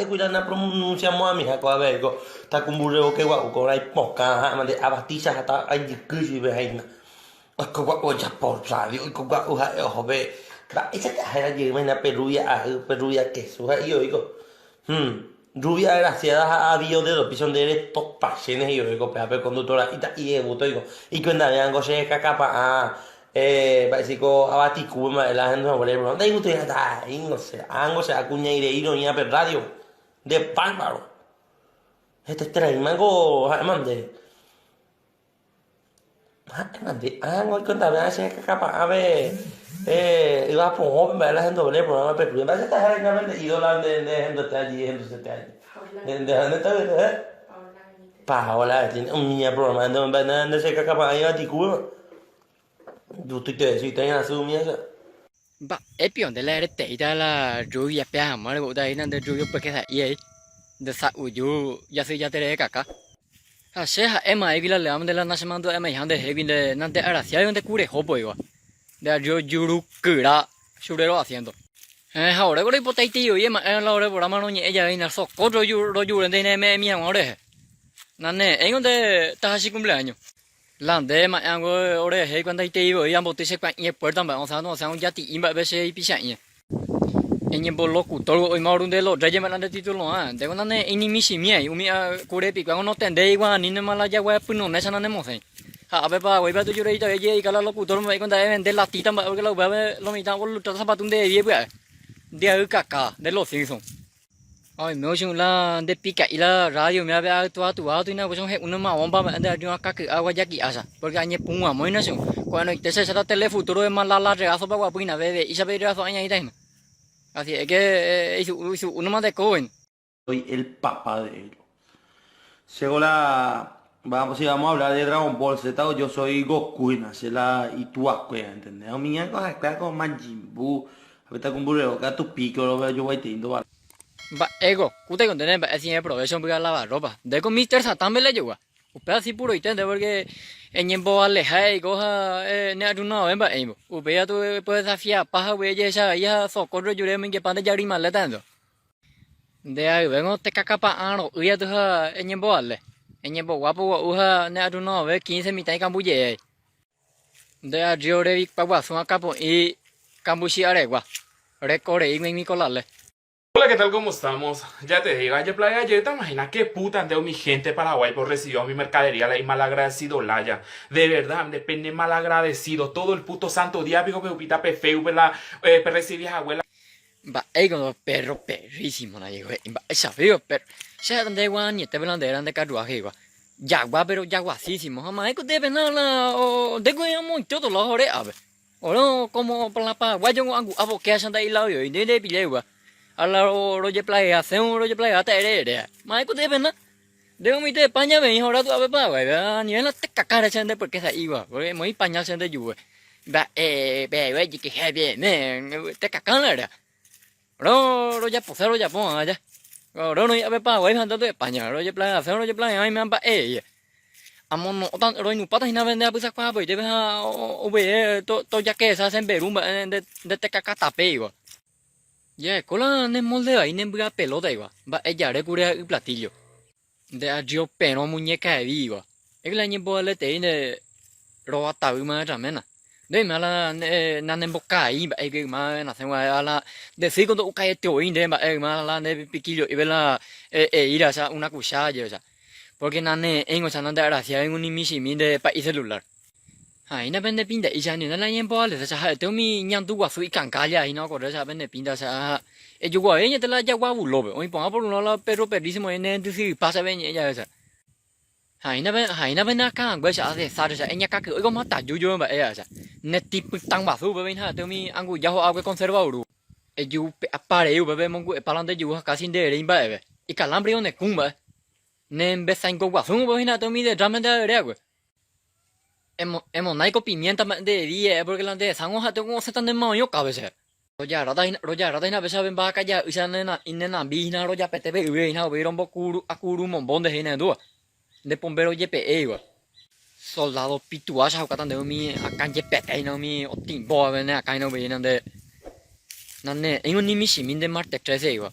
cuidado na pronunciamos a mi jaco a ver go ta kumbure que gua ko rai poka ha mande abatisa hata ai dikusi be haina ko gua o ya por radio ko gua o ha hobe ba esa ta era ye mena peruya que su ha yo digo rubia graciada a Dios de los pisos de estos pasiones y yo digo pe conductora y buto digo y cuando me hago se capa a basico abati kuma la gente no vuelve no dai gusto ya ta no sé ango se acuña y de ironía per radio de bárbaro este trae mango mande ango cuando me hace capa a ver iba a poner me la gente vuelve programa per pero me está generalmente ídola de gente está allí gente se está allí de gente está Paola tiene un niño programa no sé qué capa ahí abati kuma Giusto che si tenga su mia. Ba epion de la rete ida la rubia pia mar go da ina de rubio porque sa ye de sa uyu ya se ya tere kaka ha se ha ema egila le am de la nasemando ema han de heavy de nante ara sia yon de cure hopo iwa de yo yuru kura shurero haciendo ahora go po tai ti yo ye ma la ore por mano ni ella ina so ko ro yu de ne me mi han ore nanne en de ta shi cumpleaños Lande mà anh có ở đây hay quan tay tì với anh bộ tì sẽ quạnh nhẹ bớt tầm bảo nó sáng giá trị mà bây giờ bị sạch nhỉ anh em bộ lô cụ tôi ôi mau luôn đấy lô trái mà anh đã tì tôi lo à để con này anh mi xì mi umi cô đấy bị quăng nó tên đấy qua nín mà là giá qua phun nó này sao nó nem mày à bây giờ bây giờ tôi chơi đây chơi cái là lô cụ tôi mà con đấy để là tì tầm bảo cái lô bây giờ lô mình tao có lụt sao bắt tung đấy vậy để ở cả để lô xinh xông ôi mấy ông là để bị cái là radio mấy bây giờ tôi nói bây giờ hết uống mà ông bà mình để cho các cái áo giáp gì à sao bởi vì anh ấy bung à mấy nó xong còn nó để sẽ tele futuro mà la rồi áo bao bữa nào về ít bây giờ anh ấy đây mà así que eso uno más de joven Soy el papá de él. Según la vamos si vamos a hablar de Dragon Ball Z, yo soy Goku y nace la Ituacue, ¿entendés? A mí algo acá con Majin Buu, ahorita con Bureo, que tu pico lo veo yo voy teniendo. Ba ego, cute con tener así en progresión para lavar ropa. De con Mister Satan me le llegó. Upe así puro y tende porque en tiempo aleja y coja ne aduno en ba emo. Upe ya tú puedes desafiar paja güey ya socorro yo me que pande ya rima le tendo. De ahí vengo te cacapa ano, uya tú en tiempo ale. En tiempo guapo uja ne aduno ve 15 mitad cambuye. De ahí yo re pa gua suma capo y cambushi aregua. Recore y mi colale. Hola, ¿qué tal? ¿Cómo estamos? Ya te digo, ayer playa, ayer te imaginas qué puta andeo mi gente de Paraguay por recibió mi mercadería, la malagradecido Laya. De verdad, depende malagradecido. Todo el puto santo día, pico, peupita, pefeu, la recibías abuela. Ba ego perrísimo la llegó. Ba esa feo pero se donde guan ni te velan de grande carruaje gua. Yagua pero yaguasísimo. Jamás eco debe nada o de guan muy todo lo ore ave. Oro como para la pa guayo angu abo que anda ahí lao yo y de pilegua. Ala roje playa hace un roje playa te ere mai ko debe na de mi te paña ven ahora tú a ver pa ni en la te cacara chende porque sa iba porque muy paña chende yu ba ve que he bien te cacana era roje posero ya pon allá ro no a ver pa güey ando de paña roje playa hace roje playa ai me amba amo no tan ro nu pata hina vende pues kwa pues debe o ve to ya que se hacen berumba de te cacata pe igual ya, cola en el molde ahí en la pelota igual. Va ella le cura el platillo. De allí pero muñeca de viva. Es que la niña puede tener roba tabuma también. De mala nanen boca ahí, es que más nacen a la de sí cuando cae tío inde, más la de piquillo y vela ir a una cuchara ya. Porque nane en o sea nanda gracia en un imishimi de país celular. Ai na bên này pin để ý nên là em bỏ lại sa hai tôi mi nhang tu qua suy càng cá ya nó có đó sa bên này pin đó sa e yo qua ella te la ya qua bulo be oi ponga por no la perro perrísimo en tu si pasa ben ya sa hai na bên na càng quay sa sa sa ella cá cứ oi có mắt ta yo mà e sa net tip tăng bảo su bên ha tôi mi angu ya ho agua conserva uru e yo apare yo be mongu e palante yo casi de rin ba be y calambrio ne kumba ne empieza en qua su bên na tôi mi de drama de agua hemos naico pimienta de día porque la de sango ha tengo se tan de mayo cabeza roja rata ina besa ben ba ka ya usa nena inena bina roja pete be ina be rombo kuru akuru mombon de hina do de bombero yepe ego soldado pitua sa ka tan de mi akan je pete no mi otin bo ben acá no be ina de nanne en un nimi simin de marte 13 ego